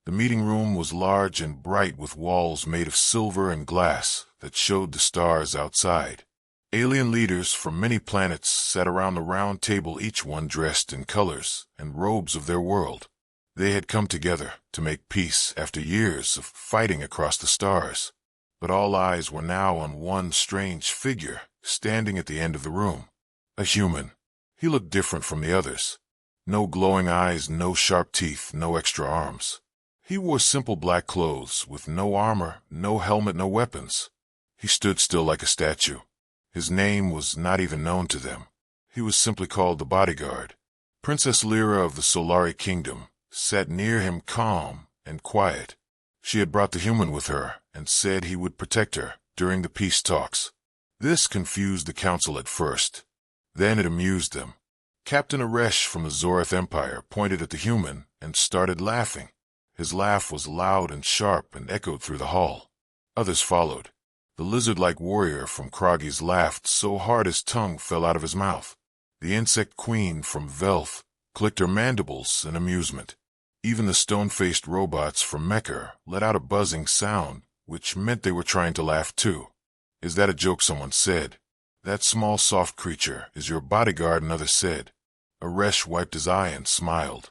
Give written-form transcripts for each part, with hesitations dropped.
The meeting room was large and bright with walls made of silver and glass that showed the stars outside. Alien leaders from many planets sat around the round table, each one dressed in colors and robes of their world. They had come together to make peace after years of fighting across the stars. But all eyes were now on one strange figure standing at the end of the room. A human. He looked different from the others. No glowing eyes, no sharp teeth, no extra arms. He wore simple black clothes with no armor, no helmet, no weapons. He stood still like a statue. His name was not even known to them. He was simply called the Bodyguard. Princess Lyra of the Solari Kingdom sat near him, calm and quiet. She had brought the human with her and said he would protect her during the peace talks. This confused the council at first. Then it amused them. Captain Aresh from the Zorith Empire pointed at the human and started laughing. His laugh was loud and sharp and echoed through the hall. Others followed. The lizard-like warrior from Krogis laughed so hard his tongue fell out of his mouth. The insect queen from Velth clicked her mandibles in amusement. Even the stone-faced robots from Mekar let out a buzzing sound, which meant they were trying to laugh too. "Is that a joke?" someone said. "That small, soft creature is your bodyguard," another said. Aresh wiped his eye and smiled.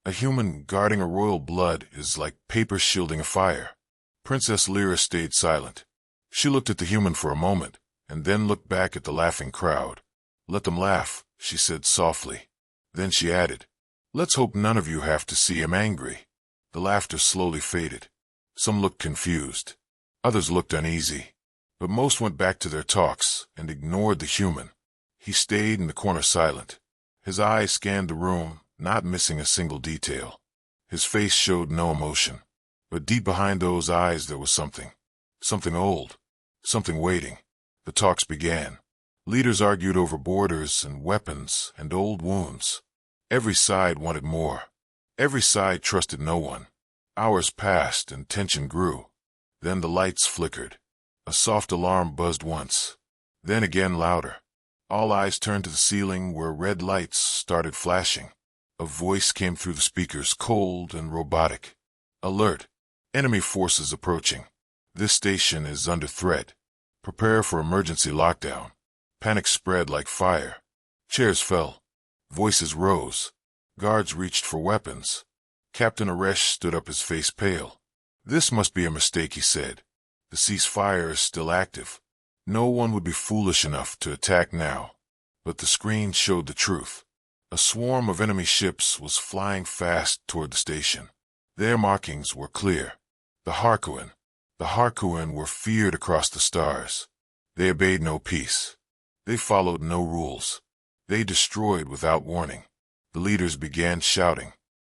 "A human guarding a royal blood is like paper shielding a fire." Princess Lyra stayed silent. She looked at the human for a moment, and then looked back at the laughing crowd. "Let them laugh," she said softly. Then she added, "Let's hope none of you have to see him angry." The laughter slowly faded. Some looked confused. Others looked uneasy. But most went back to their talks and ignored the human. He stayed in the corner silent. His eyes scanned the room, not missing a single detail. His face showed no emotion. But deep behind those eyes there was something. Something old. Something waiting. The talks began. Leaders argued over borders and weapons and old wounds. Every side wanted more. Every side trusted no one. Hours passed and tension grew. Then the lights flickered. A soft alarm buzzed once. Then again louder. All eyes turned to the ceiling where red lights started flashing. A voice came through the speakers, cold and robotic. "Alert! Enemy forces approaching. This station is under threat. Prepare for emergency lockdown." Panic spread like fire. Chairs fell. Voices rose. Guards reached for weapons. Captain Aresh stood up, his face pale. "This must be a mistake," he said. "The ceasefire is still active. No one would be foolish enough to attack now." But the screen showed the truth. A swarm of enemy ships was flying fast toward the station. Their markings were clear. The Harkonnen. The Harkonnen were feared across the stars. They obeyed no peace. They followed no rules. They destroyed without warning. The leaders began shouting.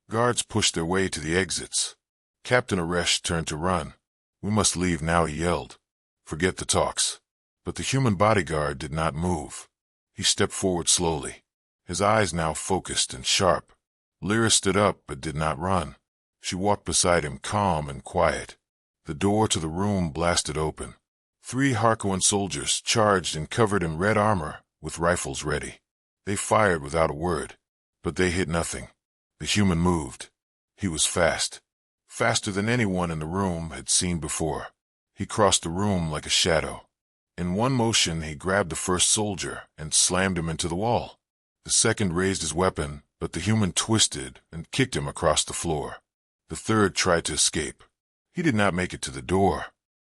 Guards pushed their way to the exits. Captain Aresh turned to run. "We must leave now," he yelled. "Forget the talks." But the human bodyguard did not move. He stepped forward slowly, his eyes now focused and sharp. Lyra stood up but did not run. She walked beside him, calm and quiet. The door to the room blasted open. 3 Harkonnen soldiers charged and covered in red armor, with rifles ready. They fired without a word, but they hit nothing. The human moved. He was fast. Faster than anyone in the room had seen before. He crossed the room like a shadow. In one motion he grabbed the first soldier and slammed him into the wall. The second raised his weapon, but the human twisted and kicked him across the floor. The third tried to escape. He did not make it to the door.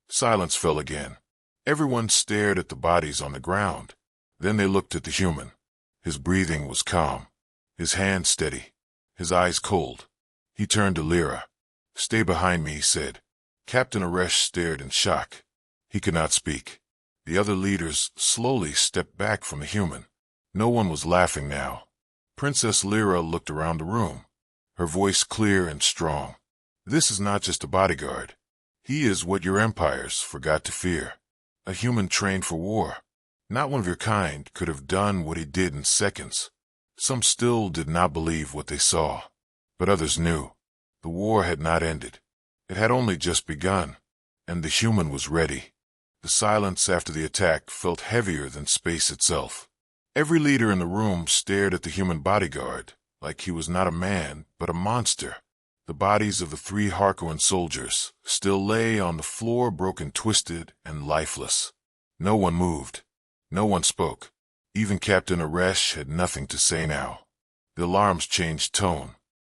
Silence fell again. Everyone stared at the bodies on the ground. Then they looked at the human. His breathing was calm, his hand steady, his eyes cold. He turned to Lyra. "Stay behind me," he said. Captain Aresh stared in shock. He could not speak. The other leaders slowly stepped back from the human. No one was laughing now. Princess Lyra looked around the room, her voice clear and strong. "This is not just a bodyguard. He is what your empires forgot to fear. A human trained for war. Not one of your kind could have done what he did in seconds." Some still did not believe what they saw, but others knew. The war had not ended. It had only just begun, and the human was ready. The silence after the attack felt heavier than space itself. Every leader in the room stared at the human bodyguard, like he was not a man, but a monster. The bodies of the 3 Harkonnen soldiers still lay on the floor, broken, twisted, and lifeless. No one moved. No one spoke. Even Captain Aresh had nothing to say now. The alarms changed tone.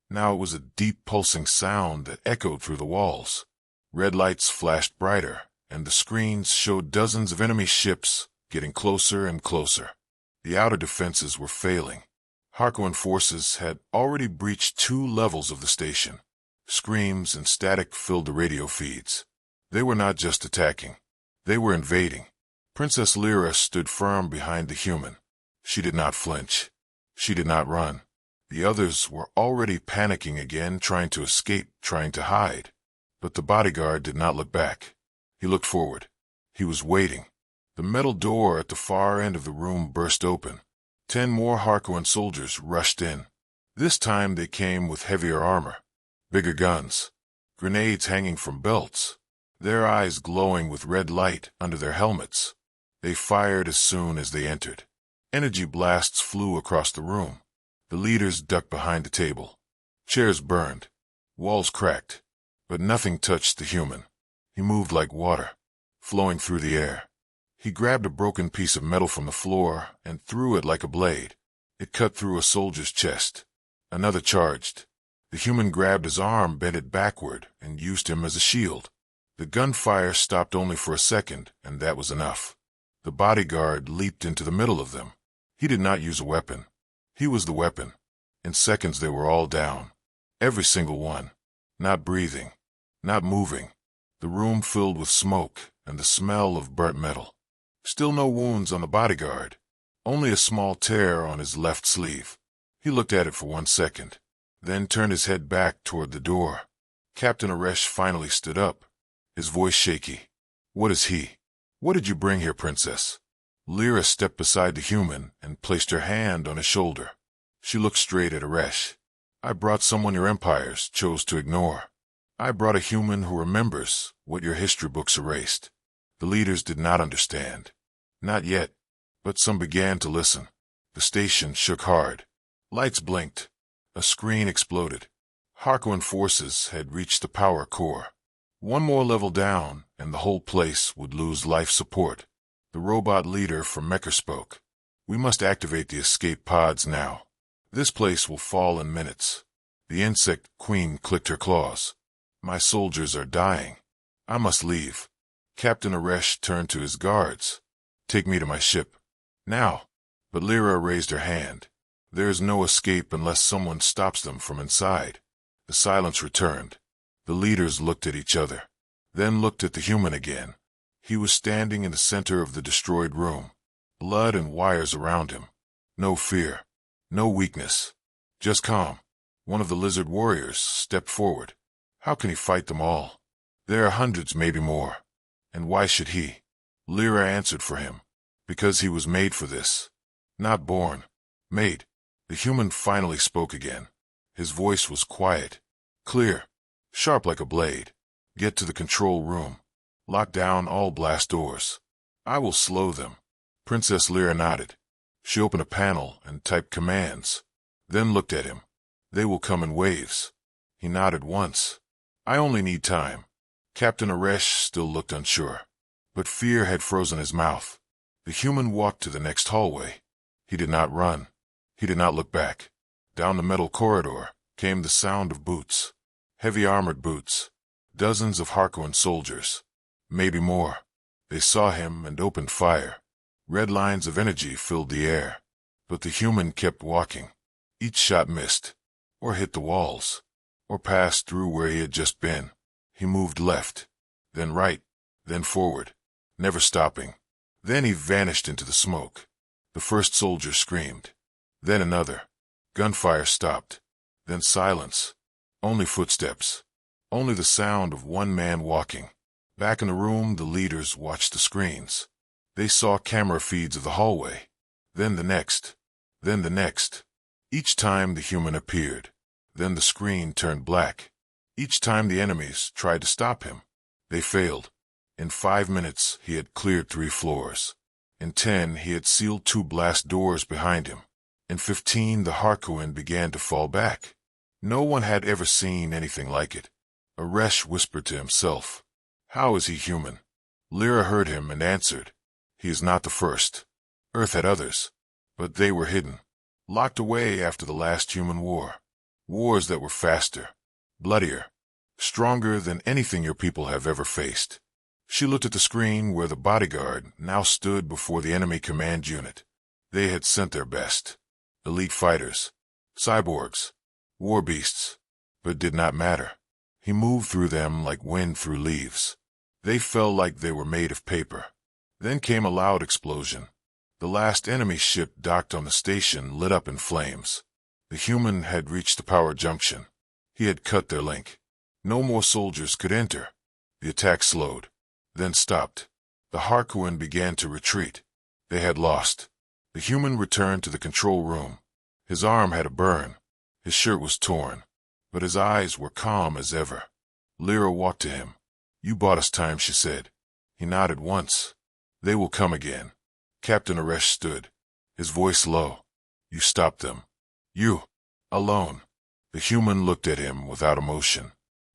Now it was a deep pulsing sound that echoed through the walls. Red lights flashed brighter, and the screens showed dozens of enemy ships getting closer and closer. The outer defenses were failing. Harkonnen forces had already breached 2 levels of the station. Screams and static filled the radio feeds. They were not just attacking. They were invading. Princess Lyra stood firm behind the human. She did not flinch. She did not run. The others were already panicking again, trying to escape, trying to hide. But the bodyguard did not look back. He looked forward. He was waiting. The metal door at the far end of the room burst open. 10 more Harkonnen soldiers rushed in. This time they came with heavier armor, bigger guns, grenades hanging from belts, their eyes glowing with red light under their helmets. They fired as soon as they entered. Energy blasts flew across the room. The leaders ducked behind the table. Chairs burned. Walls cracked. But nothing touched the human. He moved like water, flowing through the air. He grabbed a broken piece of metal from the floor and threw it like a blade. It cut through a soldier's chest. Another charged. The human grabbed his arm, bent it backward, and used him as a shield. The gunfire stopped only for a second, and that was enough. The bodyguard leaped into the middle of them. He did not use a weapon. He was the weapon. In seconds they were all down. Every single one. Not breathing. Not moving. The room filled with smoke and the smell of burnt metal. Still no wounds on the bodyguard. Only a small tear on his left sleeve. He looked at it for 1 second, then turned his head back toward the door. Captain Aresh finally stood up, his voice shaky. "What is he? What did you bring here, Princess?" Lyra stepped beside the human and placed her hand on his shoulder. She looked straight at Aresh. "I brought someone your empires chose to ignore. I brought a human who remembers what your history books erased." The leaders did not understand. Not yet, but some began to listen. The station shook hard. Lights blinked. A screen exploded. Harkonnen forces had reached the power core. One more level down, and the whole place would lose life support. The robot leader from Mecher spoke. "We must activate the escape pods now. This place will fall in minutes." The insect queen clicked her claws. "My soldiers are dying. I must leave." Captain Aresh turned to his guards. "Take me to my ship. Now." But Lyra raised her hand. "There is no escape unless someone stops them from inside." The silence returned. The leaders looked at each other, then looked at the human again. He was standing in the center of the destroyed room. Blood and wires around him. No fear. No weakness. Just calm. One of the lizard warriors stepped forward. How can he fight them all? There are hundreds, maybe more. And why should he? Lyra answered for him. Because he was made for this. Not born. Made. The human finally spoke again. His voice was quiet. Clear. Sharp like a blade. "Get to the control room. Lock down all blast doors. I will slow them." Princess Lyra nodded. She opened a panel and typed commands. Then looked at him. "They will come in waves." He nodded once. "I only need time." Captain Aresh still looked unsure, but fear had frozen his mouth. The human walked to the next hallway. He did not run. He did not look back. Down the metal corridor came the sound of boots. Heavy armored boots. Dozens of Harkonnen soldiers. Maybe more. They saw him and opened fire. Red lines of energy filled the air. But the human kept walking. Each shot missed, or hit the walls, or passed through where he had just been. He moved left, then right, then forward, never stopping. Then he vanished into the smoke. The first soldier screamed. Then another. Gunfire stopped. Then silence. Only footsteps. Only the sound of one man walking. Back in the room, the leaders watched the screens. They saw camera feeds of the hallway. Then the next. Then the next. Each time the human appeared. Then the screen turned black. Each time the enemies tried to stop him. They failed. In 5 minutes, he had cleared 3 floors. In 10, he had sealed 2 blast doors behind him. In 15, the Harkonnen began to fall back. No one had ever seen anything like it. Aresh whispered to himself, "How is he human?" Lyra heard him and answered, "He is not the first. Earth had others, but they were hidden, locked away after the last human war. Wars that were faster, bloodier, stronger than anything your people have ever faced." She looked at the screen where the Bodyguard now stood before the enemy command unit. They had sent their best. Elite fighters, cyborgs, war beasts, but it did not matter. He moved through them like wind through leaves. They fell like they were made of paper. Then came a loud explosion. The last enemy ship docked on the station lit up in flames. The human had reached the power junction. He had cut their link. No more soldiers could enter. The attack slowed, then stopped. The Harkonnen began to retreat. They had lost. The human returned to the control room. His arm had a burn. His shirt was torn, but his eyes were calm as ever. Lyra walked to him. "You bought us time," she said. He nodded once. "They will come again." Captain Aresh stood, his voice low. "You stopped them. You, alone." The human looked at him without emotion.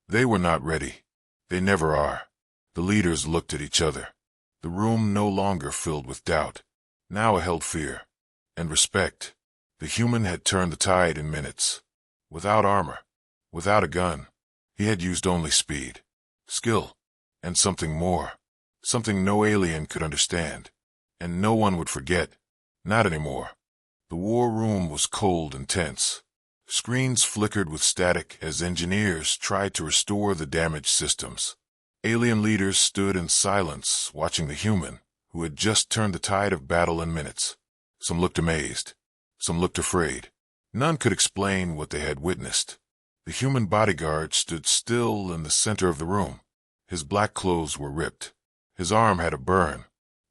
They were not ready. They never are. The leaders looked at each other. The room no longer filled with doubt. Now it held fear and respect. The human had turned the tide in minutes. Without armor, without a gun, he had used only speed, skill, and something more. Something no alien could understand. And no one would forget. Not anymore. The war room was cold and tense. Screens flickered with static as engineers tried to restore the damaged systems. Alien leaders stood in silence, watching the human, who had just turned the tide of battle in minutes. Some looked amazed. Some looked afraid. None could explain what they had witnessed. The human Bodyguard stood still in the center of the room. His black clothes were ripped. His arm had a burn,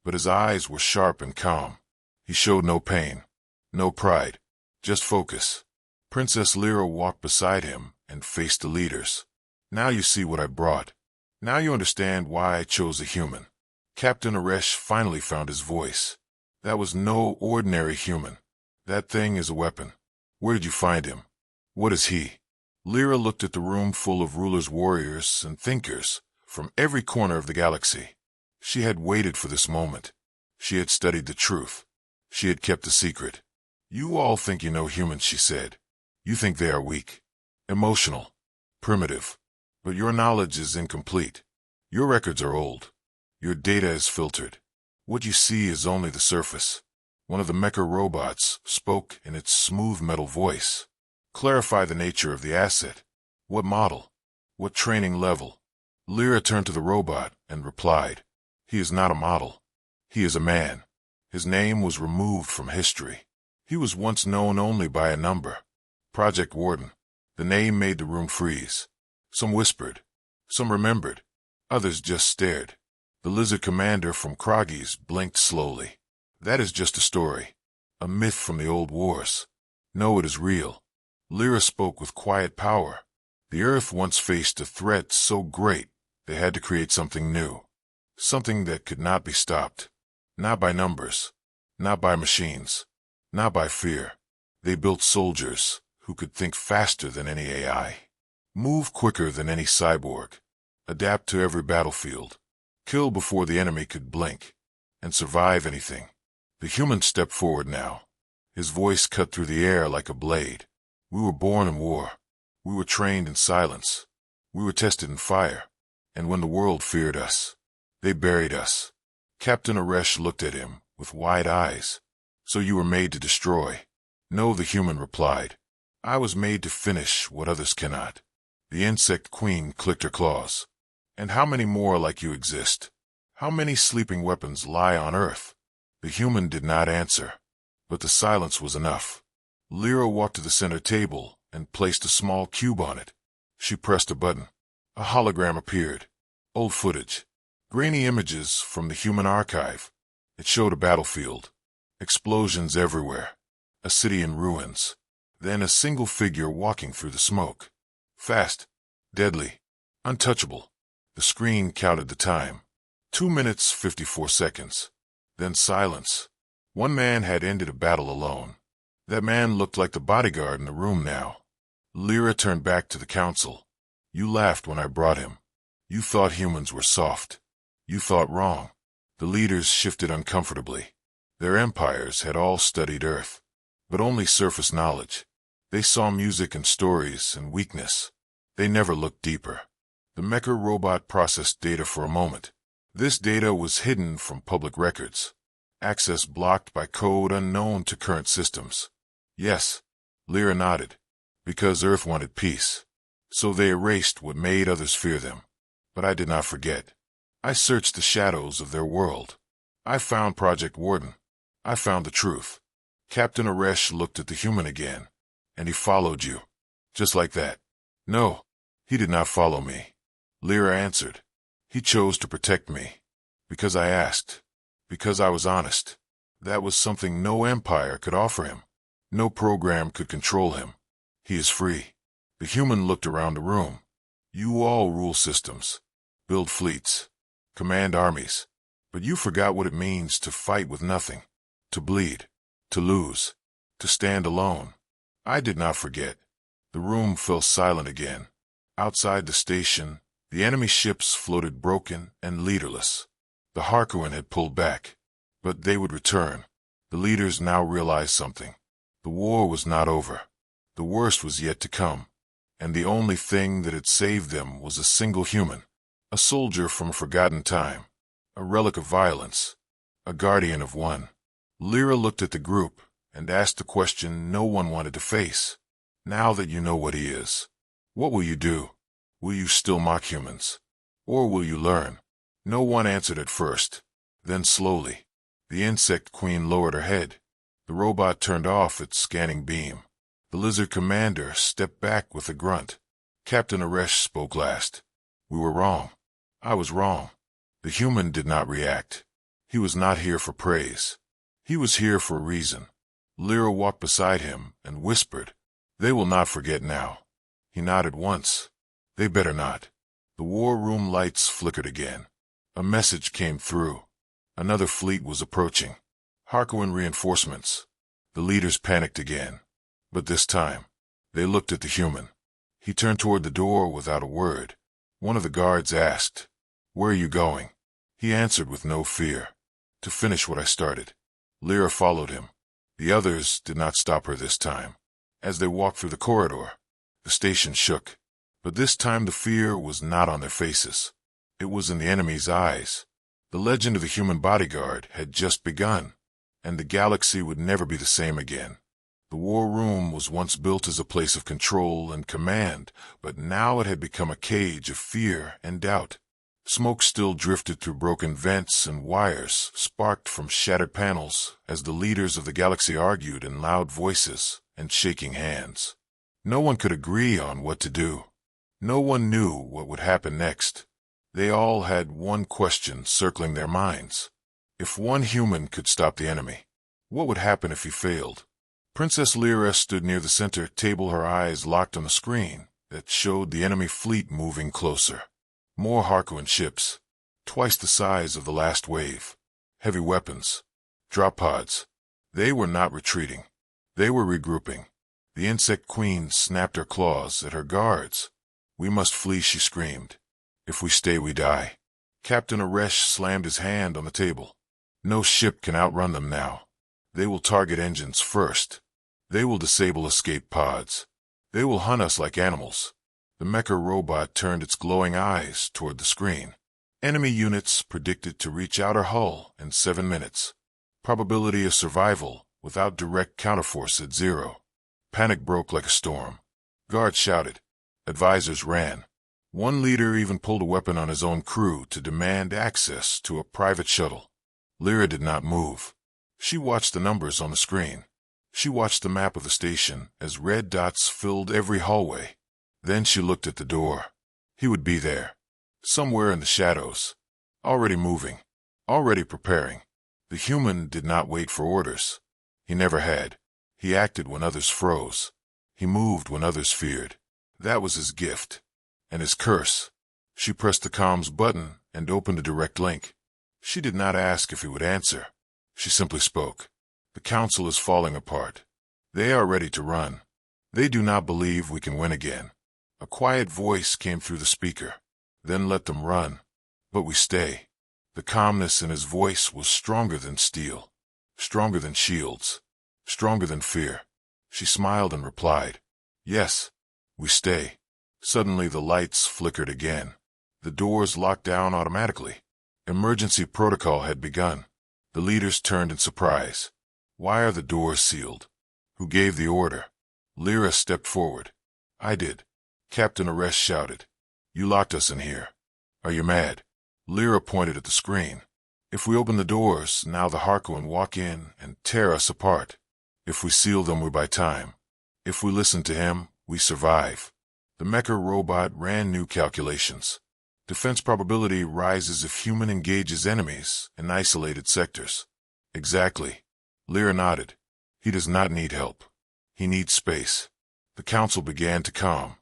but his eyes were sharp and calm. He showed no pain, no pride, just focus. Princess Lyra walked beside him and faced the leaders. "Now you see what I brought. Now you understand why I chose a human." Captain Aresh finally found his voice. "That was no ordinary human. That thing is a weapon. Where did you find him? What is he?" Lyra looked at the room full of rulers, warriors, and thinkers from every corner of the galaxy. She had waited for this moment. She had studied the truth. She had kept the secret. "You all think you know humans," she said. "You think they are weak, emotional, primitive. But your knowledge is incomplete. Your records are old. Your data is filtered. What you see is only the surface." One of the mecha robots spoke in its smooth metal voice. "Clarify the nature of the asset. What model? What training level?" Lyra turned to the robot and replied, "He is not a model. He is a man. His name was removed from history. He was once known only by a number. Project Warden." The name made the room freeze. Some whispered. Some remembered. Others just stared. The lizard commander from Kroggies blinked slowly. "That is just a story. A myth from the old wars. No, it is real." Lyra spoke with quiet power. The Earth once faced a threat so great they had to create something new. Something that could not be stopped. Not by numbers. Not by machines. Not by fear. They built soldiers who could think faster than any AI. Move quicker than any cyborg. Adapt to every battlefield. Kill before the enemy could blink. And survive anything. The human stepped forward now. His voice cut through the air like a blade. "We were born in war. We were trained in silence. We were tested in fire. And when the world feared us, they buried us." Captain Aresh looked at him with wide eyes. "So you were made to destroy?" "No," the human replied. "I was made to finish what others cannot." The insect queen clicked her claws. "And how many more like you exist? How many sleeping weapons lie on Earth?" The human did not answer, but the silence was enough. Lyra walked to the center table and placed a small cube on it. She pressed a button. A hologram appeared. Old footage. Grainy images from the human archive. It showed a battlefield. Explosions everywhere. A city in ruins. Then a single figure walking through the smoke. Fast. Deadly. Untouchable. The screen counted the time. 2 minutes, 54 seconds. Then silence. One man had ended a battle alone. That man looked like the Bodyguard in the room now. Lyra turned back to the council. You laughed when I brought him. You thought humans were soft. You thought wrong. The leaders shifted uncomfortably. Their empires had all studied Earth, but only surface knowledge. They saw music and stories and weakness. They never looked deeper. The mecha robot processed data for a moment. This data was hidden from public records. Access blocked by code unknown to current systems. Yes, Lyra nodded. Because Earth wanted peace. So they erased what made others fear them. But I did not forget. I searched the shadows of their world. I found Project Warden. I found the truth. Captain Aresh looked at the human again. And he followed you. Just like that. No, he did not follow me. Lyra answered. He chose to protect me. Because I asked. Because I was honest. That was something no empire could offer him. No program could control him. He is free. The human looked around the room. You all rule systems. Build fleets. Command armies. But you forgot what it means to fight with nothing. To bleed. To lose. To stand alone. I did not forget. The room fell silent again. Outside the station, the enemy ships floated broken and leaderless. The Harkonnen had pulled back. But they would return. The leaders now realized something. The war was not over. The worst was yet to come. And the only thing that had saved them was a single human. A soldier from a forgotten time. A relic of violence. A guardian of one. Lyra looked at the group and asked the question no one wanted to face. Now that you know what he is, what will you do? Will you still mock humans? Or will you learn? No one answered at first. Then slowly, the insect queen lowered her head. The robot turned off its scanning beam. The lizard commander stepped back with a grunt. Captain Aresh spoke last. We were wrong. I was wrong. The human did not react. He was not here for praise. He was here for a reason. Lyra walked beside him and whispered, They will not forget now. He nodded once. They better not. The war room lights flickered again. A message came through. Another fleet was approaching. Harkonnen reinforcements. The leaders panicked again. But this time, they looked at the human. He turned toward the door without a word. One of the guards asked, Where are you going? He answered with no fear. To finish what I started. Lyra followed him. The others did not stop her this time. As they walked through the corridor, the station shook. But this time the fear was not on their faces. It was in the enemy's eyes. The legend of the human bodyguard had just begun, and the galaxy would never be the same again. The war room was once built as a place of control and command, but now it had become a cage of fear and doubt. Smoke still drifted through broken vents, and wires sparked from shattered panels as the leaders of the galaxy argued in loud voices and shaking hands. No one could agree on what to do. No one knew what would happen next. They all had one question circling their minds. If one human could stop the enemy, what would happen if he failed? Princess Lyra stood near the center table, her eyes locked on the screen that showed the enemy fleet moving closer. More Harkonnen ships, twice the size of the last wave. Heavy weapons, drop pods. They were not retreating. They were regrouping. The insect queen snapped her claws at her guards. We must flee, she screamed. If we stay, we die. Captain Aresh slammed his hand on the table. No ship can outrun them now. They will target engines first. They will disable escape pods. They will hunt us like animals. The mecha robot turned its glowing eyes toward the screen. Enemy units predicted to reach outer hull in 7 minutes. Probability of survival without direct counterforce at 0. Panic broke like a storm. Guards shouted. Advisors ran. One leader even pulled a weapon on his own crew to demand access to a private shuttle. Lyra did not move. She watched the numbers on the screen. She watched the map of the station as red dots filled every hallway. Then she looked at the door. He would be there, somewhere in the shadows, already moving, already preparing. The human did not wait for orders. He never had. He acted when others froze. He moved when others feared. That was his gift. And his curse. She pressed the comms button and opened a direct link. She did not ask if he would answer. She simply spoke. The council is falling apart. They are ready to run. They do not believe we can win again. A quiet voice came through the speaker. Then let them run. But we stay. The calmness in his voice was stronger than steel, stronger than shields, stronger than fear. She smiled and replied, "Yes, we stay." Suddenly the lights flickered again. The doors locked down automatically. Emergency protocol had begun. The leaders turned in surprise. "Why are the doors sealed? Who gave the order?" Lyra stepped forward. "I did." Captain Aresh shouted. "You locked us in here. Are you mad?" Lyra pointed at the screen. "If we open the doors, now the Harkonnen walk in and tear us apart. If we seal them, we buy time. If we listen to him, we survive." The mecha robot ran new calculations. Defense probability rises if human engages enemies in isolated sectors. "Exactly." Lyra nodded. "He does not need help. He needs space." The council began to calm.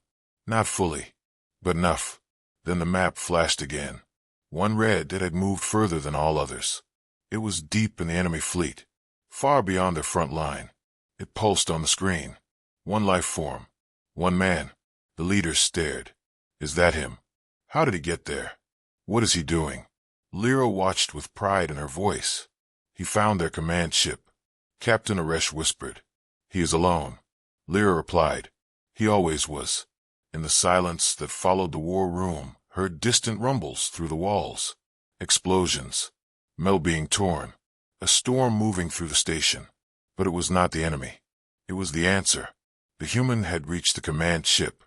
Not fully, but enough. Then the map flashed again. One red that had moved further than all others. It was deep in the enemy fleet, far beyond their front line. It pulsed on the screen. One life form. One man. The leaders stared. "Is that him? How did he get there? What is he doing?" Lyra watched with pride in her voice. "He found their command ship." Captain Aresh whispered. "He is alone." Lyra replied. "He always was." In the silence that followed the war room, heard distant rumbles through the walls. Explosions. Metal being torn. A storm moving through the station. But it was not the enemy. It was the answer. The human had reached the command ship.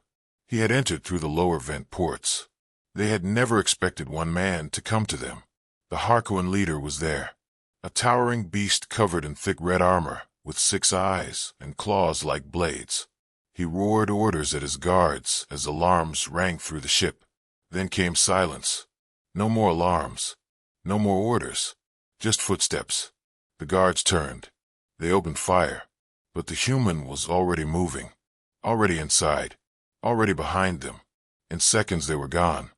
He had entered through the lower vent ports. They had never expected one man to come to them. The Harkonnen leader was there. A towering beast covered in thick red armor, with 6 eyes and claws like blades. He roared orders at his guards as alarms rang through the ship. Then came silence. No more alarms. No more orders. Just footsteps. The guards turned. They opened fire. But the human was already moving. Already inside. Already behind them. In seconds they were gone.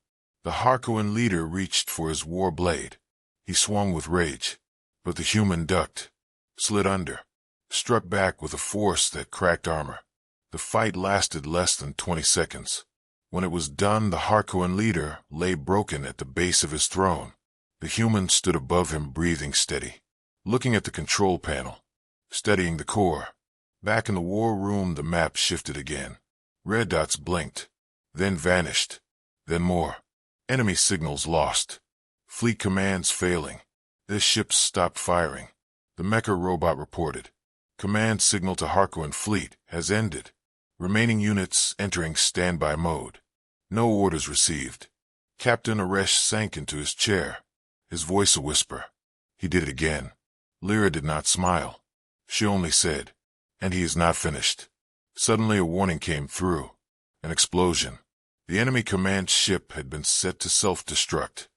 The Harkonnen leader reached for his war blade. He swung with rage. But the human ducked. Slid under. Struck back with a force that cracked armor. The fight lasted less than 20 seconds. When it was done, the Harkonnen leader lay broken at the base of his throne. The human stood above him, breathing steady, looking at the control panel, studying the core. Back in the war room, the map shifted again. Red dots blinked, then vanished, then more. Enemy signals lost. Fleet commands failing. Their ships stopped firing. The mecha robot reported. Command signal to Harkonnen fleet has ended. Remaining units entering standby mode. No orders received. Captain Aresh sank into his chair, his voice a whisper. He did it again. Lyra did not smile. She only said, "And he is not finished." Suddenly a warning came through. An explosion. The enemy command ship had been set to self-destruct.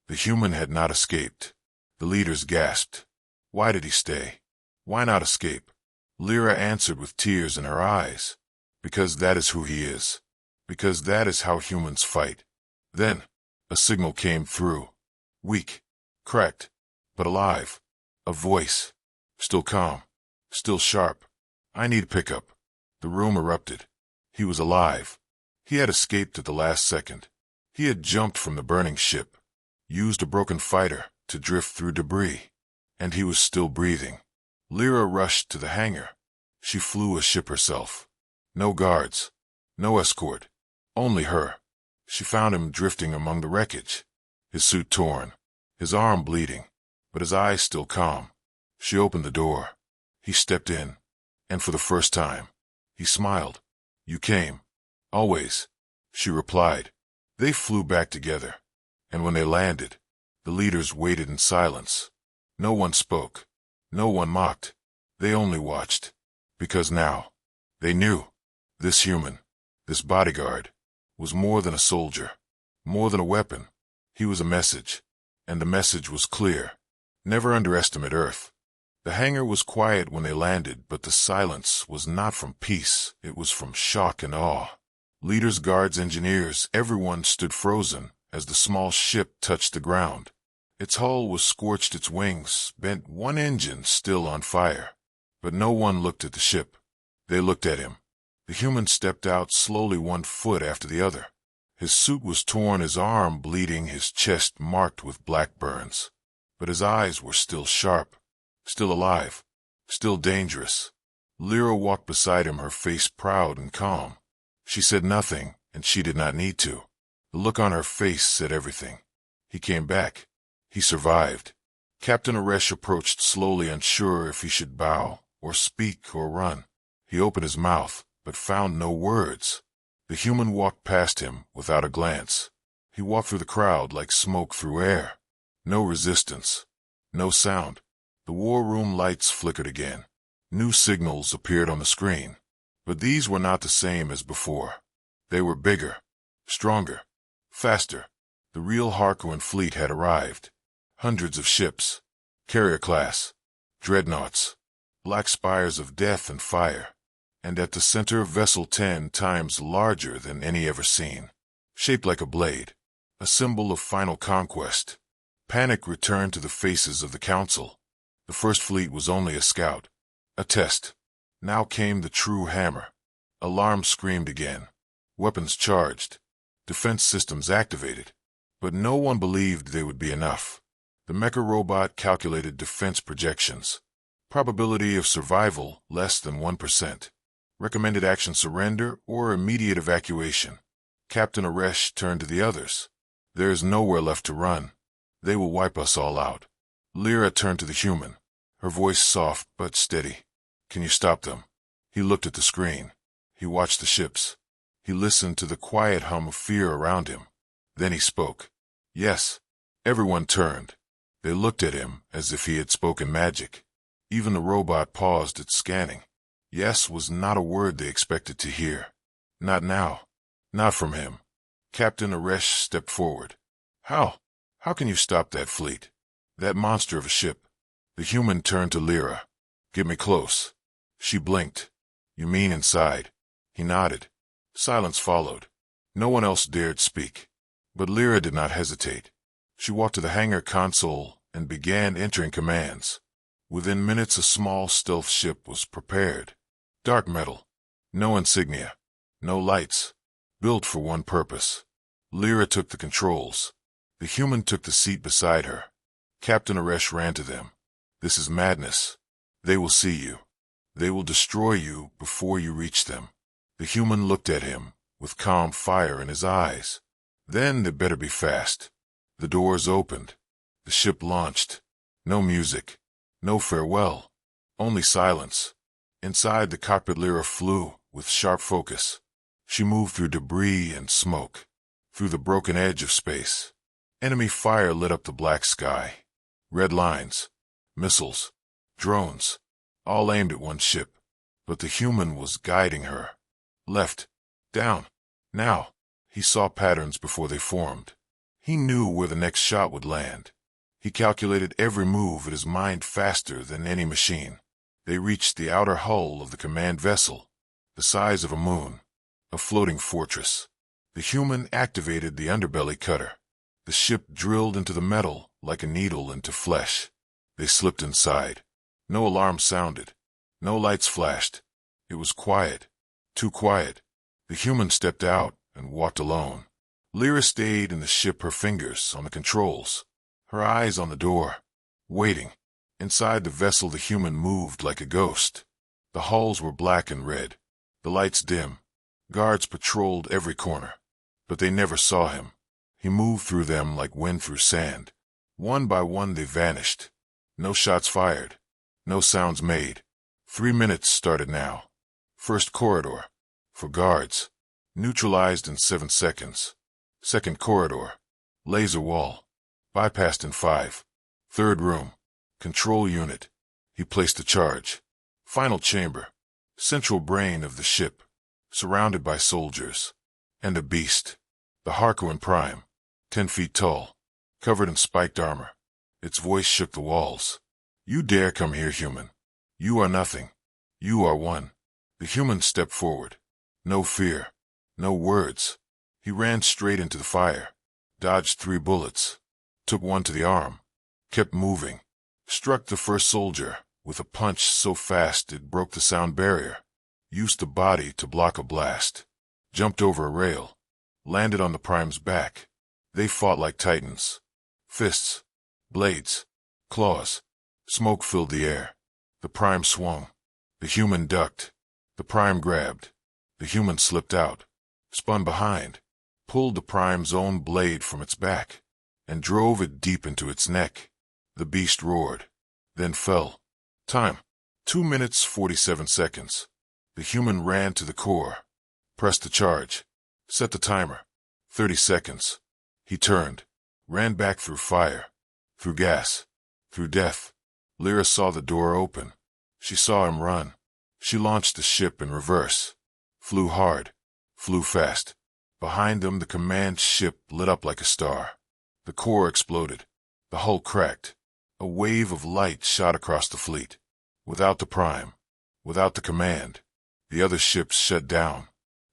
The human had not escaped. The leaders gasped. Why did he stay? Why not escape? Lyra answered with tears in her eyes. Because that is who he is. Because that is how humans fight. Then, a signal came through. Weak, cracked, but alive. A voice. Still calm. Still sharp. "I need pickup." The room erupted. He was alive. He had escaped at the last second. He had jumped from the burning ship, used a broken fighter to drift through debris, and he was still breathing. Lyra rushed to the hangar. She flew a ship herself. No guards, no escort, only her. She found him drifting among the wreckage, his suit torn, his arm bleeding, but his eyes still calm. She opened the door. He stepped in, and for the first time, he smiled. "You came." "Always," she replied. They flew back together, and when they landed, the leaders waited in silence. No one spoke. No one mocked. They only watched. Because now, they knew. This human, this bodyguard, was more than a soldier, more than a weapon. He was a message, and the message was clear. Never underestimate Earth. The hangar was quiet when they landed, but the silence was not from peace. It was from shock and awe. Leaders, guards, engineers, everyone stood frozen as the small ship touched the ground. Its hull was scorched, its wings bent, one engine still on fire. But no one looked at the ship. They looked at him. The human stepped out slowly, one foot after the other. His suit was torn, his arm bleeding, his chest marked with black burns. But his eyes were still sharp, still alive, still dangerous. Lyra walked beside him, her face proud and calm. She said nothing, and she did not need to. The look on her face said everything. He came back. He survived. Captain Aresh approached slowly, unsure if he should bow, or speak, or run. He opened his mouth, but found no words. The human walked past him without a glance. He walked through the crowd like smoke through air. No resistance. No sound. The war room lights flickered again. New signals appeared on the screen. But these were not the same as before. They were bigger, stronger, faster. The real Harkonnen fleet had arrived. Hundreds of ships, carrier class, dreadnoughts, black spires of death and fire. And at the center, a vessel 10 times larger than any ever seen, shaped like a blade, a symbol of final conquest. Panic returned to the faces of the council. The first fleet was only a scout, a test. Now came the true hammer. Alarms screamed again. Weapons charged. Defense systems activated. But no one believed they would be enough. The mecha robot calculated defense projections. Probability of survival less than 1%. Recommended action: surrender or immediate evacuation. Captain Aresh turned to the others. There is nowhere left to run. They will wipe us all out. Lyra turned to the human, her voice soft but steady. Can you stop them? He looked at the screen. He watched the ships. He listened to the quiet hum of fear around him. Then he spoke. Yes. Everyone turned. They looked at him as if he had spoken magic. Even the robot paused its scanning. Yes was not a word they expected to hear. Not now. Not from him. Captain Aresh stepped forward. How? How can you stop that fleet? That monster of a ship? The human turned to Lyra. Get me close. She blinked. You mean inside? He nodded. Silence followed. No one else dared speak. But Lyra did not hesitate. She walked to the hangar console and began entering commands. Within minutes, a small stealth ship was prepared. Dark metal. No insignia. No lights. Built for one purpose. Lyra took the controls. The human took the seat beside her. Captain Aresh ran to them. This is madness. They will see you. They will destroy you before you reach them. The human looked at him, with calm fire in his eyes. Then they better be fast. The doors opened. The ship launched. No music. No farewell. Only silence. Inside the cockpit, Lyra flew with sharp focus. She moved through debris and smoke, through the broken edge of space. Enemy fire lit up the black sky. Red lines, missiles, drones, all aimed at one ship. But the human was guiding her. Left, down, now. He saw patterns before they formed. He knew where the next shot would land. He calculated every move in his mind faster than any machine. They reached the outer hull of the command vessel, the size of a moon, a floating fortress. The human activated the underbelly cutter. The ship drilled into the metal like a needle into flesh. They slipped inside. No alarm sounded. No lights flashed. It was quiet. Too quiet. The human stepped out and walked alone. Lyra stayed in the ship, her fingers on the controls, her eyes on the door, waiting. Inside the vessel, the human moved like a ghost. The hulls were black and red, the lights dim. Guards patrolled every corner, but they never saw him. He moved through them like wind through sand. One by one they vanished. No shots fired. No sounds made. 3 minutes started now. First corridor. For guards. Neutralized in 7 seconds. Second corridor. Laser wall. Bypassed in 5. Third room. Control unit. He placed the charge. Final chamber. Central brain of the ship. Surrounded by soldiers. And a beast. The Harkonnen Prime. 10 feet tall. Covered in spiked armor. Its voice shook the walls. You dare come here, human. You are nothing. You are one. The human stepped forward. No fear. No words. He ran straight into the fire. Dodged 3 bullets. Took one to the arm. Kept moving. Struck the first soldier with a punch so fast it broke the sound barrier. used the body to block a blast, jumped over a rail, landed on the Prime's back. They fought like titans. Fists, blades, claws. Smoke filled the air. The Prime swung. The human ducked. The Prime grabbed. The human slipped out, spun behind, pulled the Prime's own blade from its back, and drove it deep into its neck. The beast roared, then fell. Time: 2 minutes 47 seconds. The human ran to the core, pressed the charge, set the timer. 30 seconds. He turned, ran back through fire, through gas, through death. Lyra saw the door open. She saw him run. She launched the ship in reverse, flew hard, flew fast. Behind them, the command ship lit up like a star. The core exploded. The hull cracked. A wave of light shot across the fleet. Without the Prime, without the command, the other ships shut down.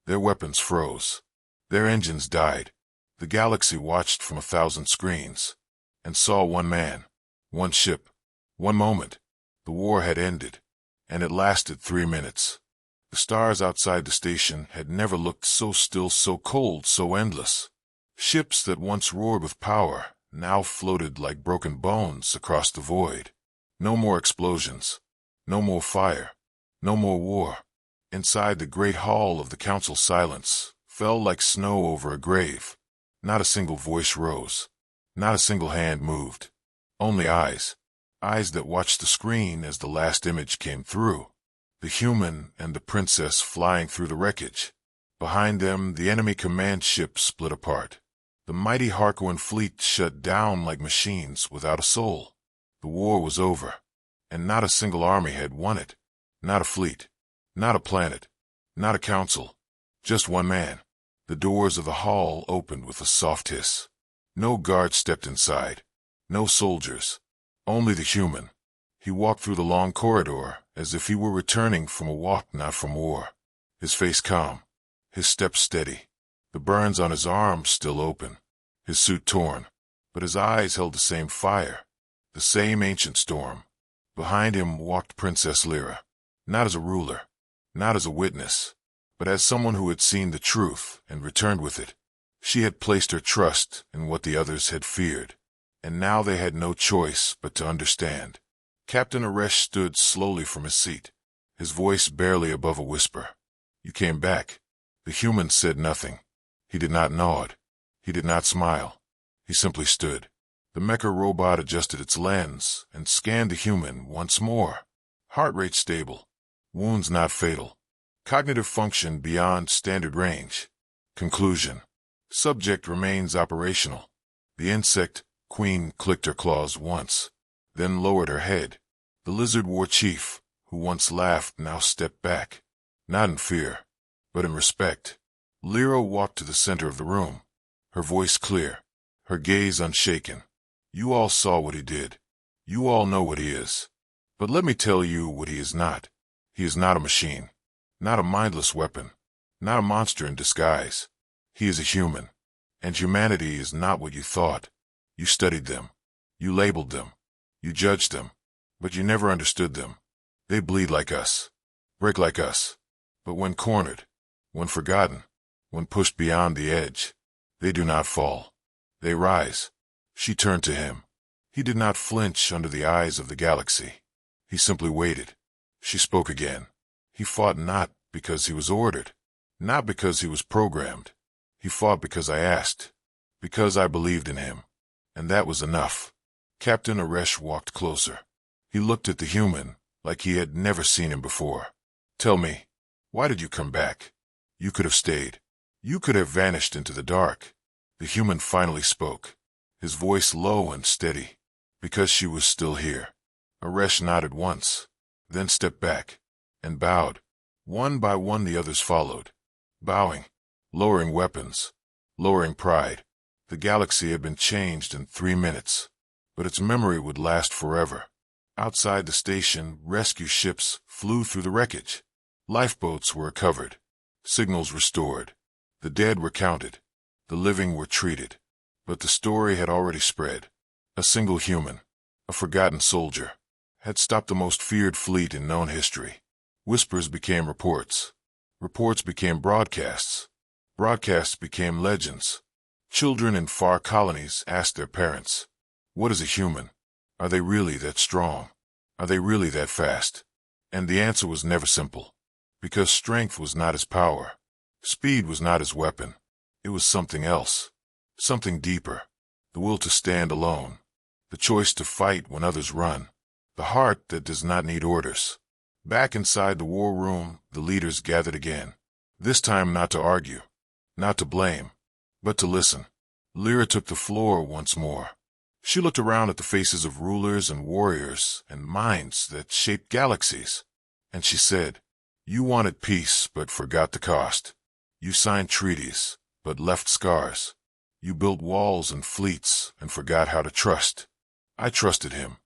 Their weapons froze. Their engines died. The galaxy watched from 1,000 screens and saw one man, one ship, one moment. The war had ended, and it lasted 3 minutes. The stars outside the station had never looked so still, so cold, so endless. Ships that once roared with power now floated like broken bones across the void. No more explosions, no more fire, no more war. Inside the great hall of the council, silence fell like snow over a grave. Not a single voice rose. Not a single hand moved. Only eyes. Eyes that watched the screen as the last image came through. The human and the princess flying through the wreckage. Behind them, the enemy command ship split apart. The mighty Harkonnen fleet shut down like machines without a soul. The war was over, and not a single army had won it. Not a fleet. Not a planet. Not a council. Just one man. The doors of the hall opened with a soft hiss. No guard stepped inside. No soldiers. Only the human. He walked through the long corridor as if he were returning from a walk, not from war. His face calm. His steps steady. The burns on his arms still open. His suit torn. But his eyes held the same fire. The same ancient storm. Behind him walked Princess Lyra. Not as a ruler. Not as a witness. But as someone who had seen the truth and returned with it. She had placed her trust in what the others had feared. And now they had no choice but to understand. Captain Aresh stood slowly from his seat, his voice barely above a whisper. "You came back." The human said nothing. He did not nod. He did not smile. He simply stood. The mecha robot adjusted its lens and scanned the human once more. Heart rate stable. Wounds not fatal. Cognitive function beyond standard range. Conclusion. Subject remains operational. The insect queen clicked her claws once, then lowered her head. The lizard war chief, who once laughed, now stepped back. Not in fear, but in respect. Lyra walked to the center of the room, her voice clear, her gaze unshaken. "You all saw what he did. You all know what he is. But let me tell you what he is not. He is not a machine, not a mindless weapon, not a monster in disguise. He is a human. And humanity is not what you thought. You studied them. You labeled them. You judged them. But you never understood them. They bleed like us. Break like us. But when cornered, when forgotten, when pushed beyond the edge, they do not fall. They rise." She turned to him. He did not flinch under the eyes of the galaxy. He simply waited. She spoke again. He fought not because he was ordered, not because he was programmed. He fought because I asked, because I believed in him. And that was enough. Captain Aresh walked closer. He looked at the human like he had never seen him before. "Tell me, why did you come back? You could have stayed. You could have vanished into the dark." The human finally spoke, his voice low and steady. "Because she was still here." Aresh nodded once, then stepped back, and bowed. One by one the others followed, bowing, lowering weapons, lowering pride. The galaxy had been changed in 3 minutes, but its memory would last forever. Outside the station, rescue ships flew through the wreckage. Lifeboats were recovered, signals restored. The dead were counted, the living were treated. But the story had already spread. A single human, a forgotten soldier, had stopped the most feared fleet in known history. Whispers became reports. Reports became broadcasts. Broadcasts became legends. Children in far colonies asked their parents, "What is a human? Are they really that strong? Are they really that fast?" And the answer was never simple. Because strength was not his power. Speed was not his weapon. It was something else. Something deeper. The will to stand alone. The choice to fight when others run. The heart that does not need orders. Back inside the war room, the leaders gathered again. This time not to argue. Not to blame. But to listen. Lyra took the floor once more. She looked around at the faces of rulers and warriors and minds that shaped galaxies. And she said, "You wanted peace, but forgot the cost. You signed treaties, but left scars. You built walls and fleets and forgot how to trust. I trusted him,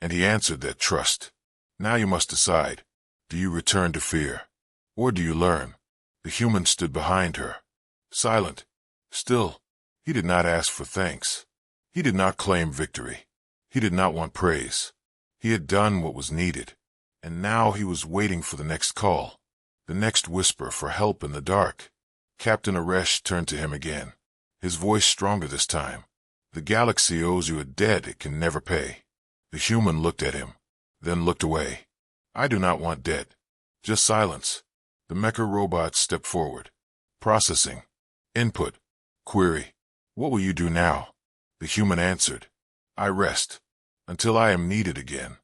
and he answered that trust. Now you must decide. Do you return to fear? Or do you learn?" The human stood behind her, silent, still. He did not ask for thanks. He did not claim victory. He did not want praise. He had done what was needed, and now he was waiting for the next call, the next whisper for help in the dark. Captain Aresh turned to him again, his voice stronger this time. "The galaxy owes you a debt it can never pay." The human looked at him, then looked away. "I do not want debt. Just silence." The mecha robot stepped forward. "Processing. Input. Query. What will you do now?" The human answered, "I rest. Until I am needed again."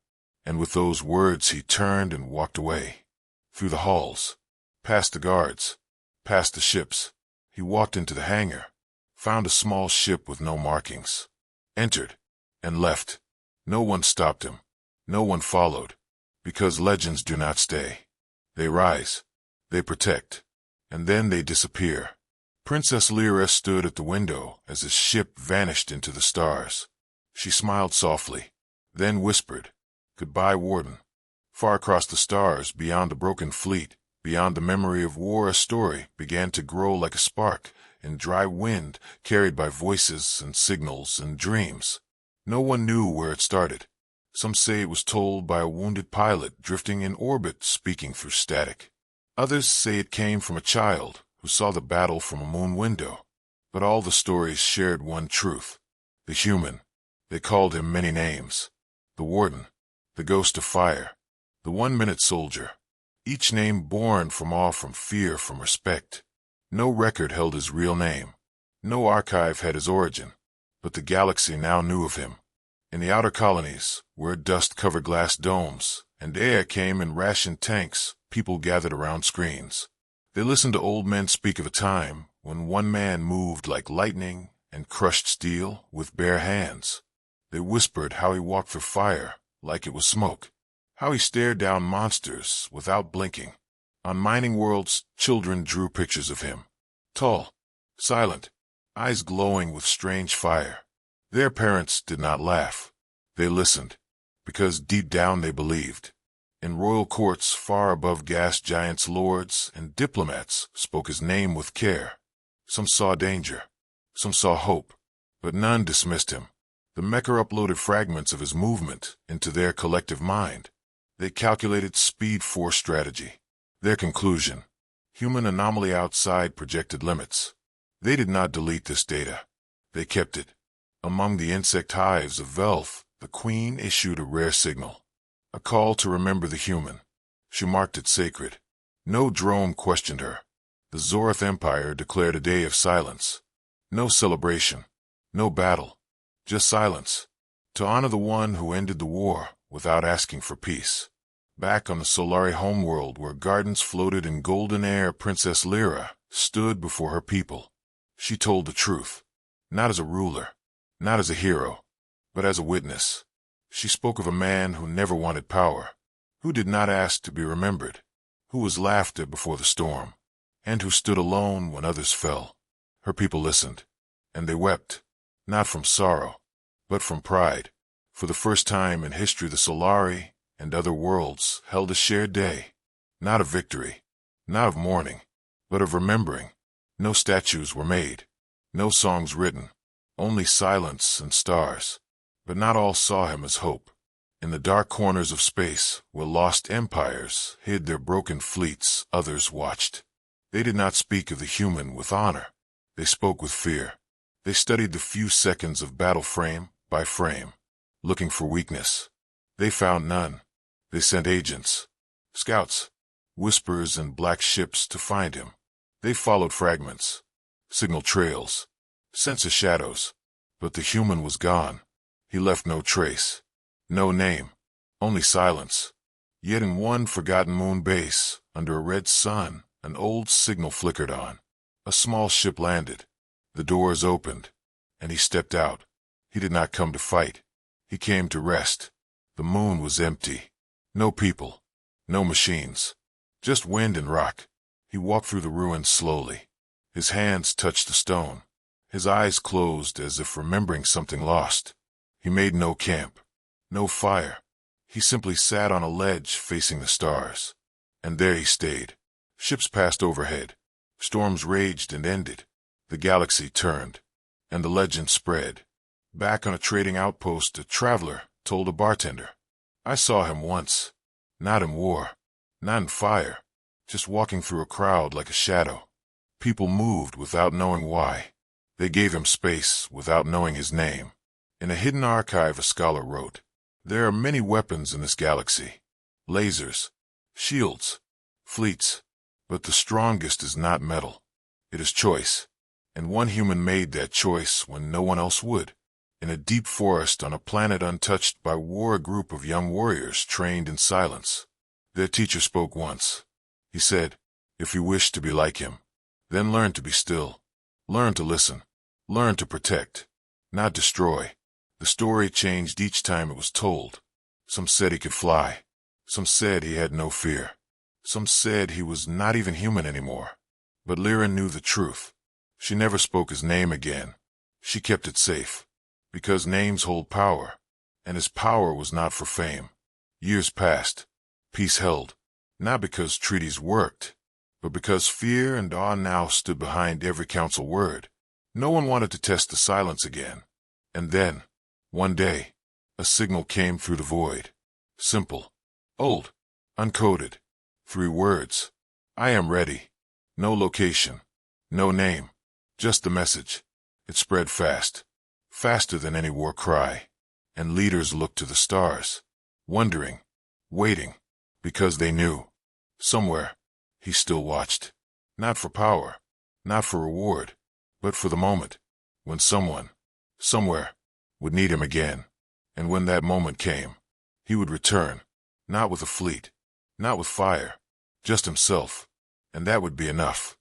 And with those words he turned and walked away. Through the halls. Past the guards. Past the ships. He walked into the hangar. Found a small ship with no markings. Entered. And left. No one stopped him. No one followed. Because legends do not stay. They rise. They protect. And then they disappear. Princess Lyra stood at the window as his ship vanished into the stars. She smiled softly, then whispered, "Goodbye, Warden." Far across the stars, beyond the broken fleet, beyond the memory of war, a story began to grow like a spark in dry wind, carried by voices and signals and dreams. No one knew where it started. Some say it was told by a wounded pilot drifting in orbit, speaking through static. Others say it came from a child who saw the battle from a moon window. But all the stories shared one truth. The human. They called him many names. The Warden. The Ghost of Fire. The 1-minute soldier. Each name born from awe, from fear, from respect. No record held his real name. No archive had his origin. But the galaxy now knew of him. In the outer colonies, where dust covered glass domes, and air came in rationed tanks, people gathered around screens. They listened to old men speak of a time when one man moved like lightning and crushed steel with bare hands. They whispered how he walked through fire like it was smoke, how he stared down monsters without blinking. On mining worlds, children drew pictures of him. Tall, silent, eyes glowing with strange fire. Their parents did not laugh. They listened, because deep down they believed. In royal courts far above gas giants, lords and diplomats spoke his name with care. Some saw danger. Some saw hope. But none dismissed him. The mecha uploaded fragments of his movement into their collective mind. They calculated speed force strategy. Their conclusion: human anomaly outside projected limits. They did not delete this data. They kept it. Among the insect hives of Velth, the queen issued a rare signal. A call to remember the human. She marked it sacred. No drone questioned her. The Zorath Empire declared a day of silence. No celebration. No battle. Just silence. To honor the one who ended the war without asking for peace. Back on the Solari homeworld, where gardens floated in golden air, Princess Lyra stood before her people. She told the truth. Not as a ruler. Not as a hero. But as a witness. She spoke of a man who never wanted power, who did not ask to be remembered, who was laughed at before the storm, and who stood alone when others fell. Her people listened, and they wept, not from sorrow, but from pride. For the first time in history, the Solari and other worlds held a shared day, not of victory, not of mourning, but of remembering. No statues were made, no songs written, only silence and stars. But not all saw him as hope. In the dark corners of space, where lost empires hid their broken fleets, others watched. They did not speak of the human with honor. They spoke with fear. They studied the few seconds of battle frame by frame, looking for weakness. They found none. They sent agents, scouts, whisperers, and black ships to find him. They followed fragments, signal trails, sensor shadows. But the human was gone. He left no trace, no name, only silence. Yet in one forgotten moon base, under a red sun, an old signal flickered on. A small ship landed. The doors opened, and he stepped out. He did not come to fight. He came to rest. The moon was empty. No people, no machines, just wind and rock. He walked through the ruins slowly. His hands touched the stone. His eyes closed as if remembering something lost. He made no camp, no fire. He simply sat on a ledge facing the stars. And there he stayed. Ships passed overhead. Storms raged and ended. The galaxy turned, and the legend spread. Back on a trading outpost, a traveler told a bartender, "I saw him once. Not in war, not in fire, just walking through a crowd like a shadow. People moved without knowing why. They gave him space without knowing his name." In a hidden archive, a scholar wrote, "There are many weapons in this galaxy. Lasers, shields, fleets. But the strongest is not metal. It is choice. And one human made that choice when no one else would. In a deep forest on a planet untouched by war, a group of young warriors trained in silence. Their teacher spoke once. He said, 'If you wish to be like him, then learn to be still. Learn to listen. Learn to protect, not destroy.' The story changed each time it was told. Some said he could fly. Some said he had no fear. Some said he was not even human anymore. But Lyra knew the truth. She never spoke his name again. She kept it safe. Because names hold power. And his power was not for fame. Years passed. Peace held. Not because treaties worked, but because fear and awe now stood behind every council word. No one wanted to test the silence again. And then, one day, a signal came through the void. Simple. Old. Uncoded. 3 words. "I am ready." No location. No name. Just the message. It spread fast. Faster than any war cry. And leaders looked to the stars. Wondering. Waiting. Because they knew. Somewhere, he still watched. Not for power. Not for reward. But for the moment. When someone, somewhere, would need him again. And when that moment came, he would return. Not with a fleet. Not with fire. Just himself. And that would be enough.